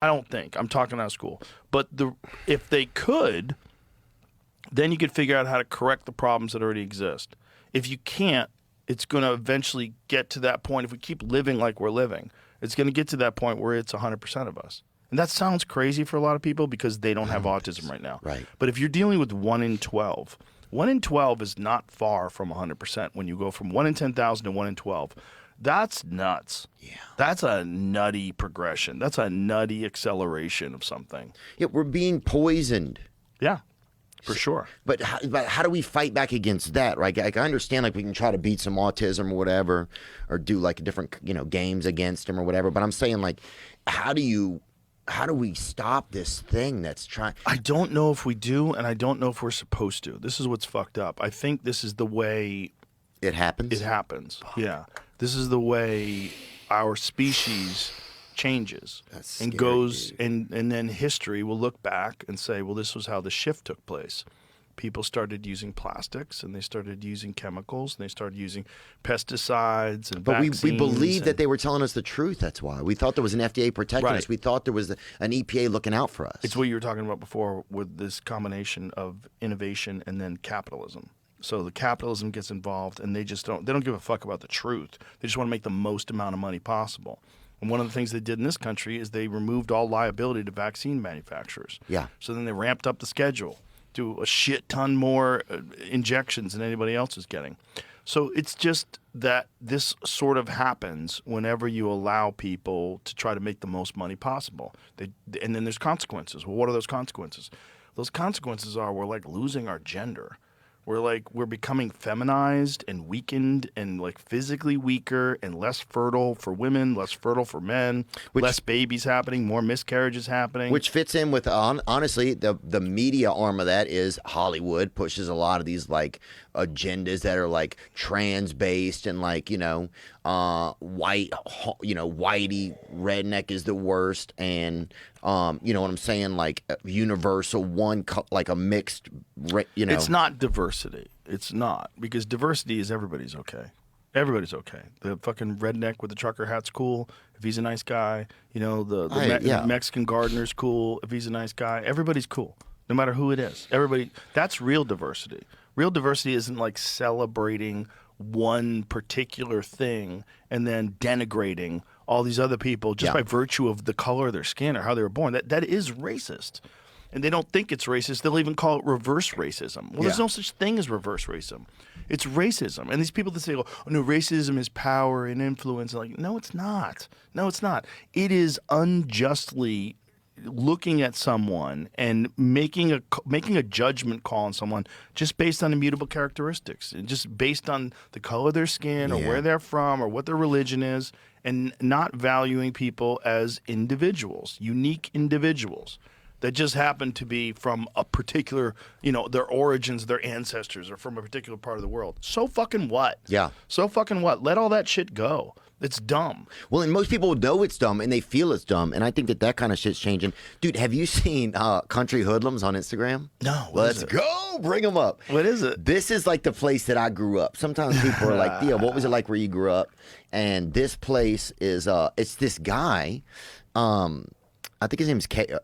I don't think. I'm talking out of school. But if they could, then you could figure out how to correct the problems that already exist. If you can't, it's going to eventually get to that point. If we keep living like we're living, it's going to get to that point where it's 100% of us. And that sounds crazy for a lot of people because they don't have autism right now. Right. But if you're dealing with 1 in 12, 1 in 12 is not far from 100% when you go from 1 in 10,000 to 1 in 12. That's nuts. Yeah. That's a nutty progression. That's a nutty acceleration of something. Yeah, we're being poisoned. Yeah, for sure. But how do we fight back against that, right? Like, I understand, like, we can try to beat some autism or whatever, or do like different, games against them or whatever. But I'm saying, like, how do we stop this thing that's trying? I don't know if we do, and I don't know if we're supposed to. This is what's fucked up. I think this is the way it happens. It happens. Fuck. Yeah. This is the way our species changes and goes, and then history will look back and say, well, this was how the shift took place. People started using plastics, and they started using chemicals, and they started using pesticides and vaccines. But we believed that they were telling us the truth. That's why. We thought there was an FDA protecting us. We thought there was an EPA looking out for us. It's what you were talking about before with this combination of innovation and then capitalism. So the capitalism gets involved, and they don't give a fuck about the truth. They just want to make the most amount of money possible. And one of the things they did in this country is they removed all liability to vaccine manufacturers. Yeah. So then they ramped up the schedule to a shit ton more injections than anybody else is getting. So it's just that this sort of happens whenever you allow people to try to make the most money possible. And then there's consequences. Well, what are those consequences? Those consequences are we're like losing our gender. We're becoming feminized and weakened and like physically weaker and less fertile for women, less fertile for men, less babies happening, more miscarriages happening. Which fits in with, honestly, the media arm of that is Hollywood pushes a lot of these like agendas that are like trans-based and like, whitey redneck is the worst, and you know what I'm saying, like universal one, like a mixed, It's not diversity. It's not, because diversity is everybody's okay. Everybody's okay. The fucking redneck with the trucker hat's cool if he's a nice guy. The Mexican gardener's cool if he's a nice guy. Everybody's cool, no matter who it is. Everybody. That's real diversity. Real diversity isn't like celebrating one particular thing and then denigrating all these other people just by virtue of the color of their skin or how they were born. That is racist. And they don't think it's racist. They'll even call it reverse racism. Well, there's no such thing as reverse racism. It's racism. And these people that say, oh, no, racism is power and influence. Like, no, it's not. No, it's not. It is unjustly looking at someone and making a judgment call on someone just based on immutable characteristics, and just based on the color of their skin or where they're from or what their religion is, and not valuing people as individuals, unique individuals that just happen to be from a particular, their origins, their ancestors, or from a particular part of the world. So fucking what? Yeah. So fucking what? Let all that shit go. It's dumb. Well, and most people know it's dumb, and they feel it's dumb, and I think that kind of shit's changing. Dude, have you seen Country Hoodlums on Instagram? No. Let's go. Bring them up. What is it? This is like the place that I grew up. Sometimes people are like, Theo, what was it like where you grew up? And this place is, it's this guy, I think his name is Ko.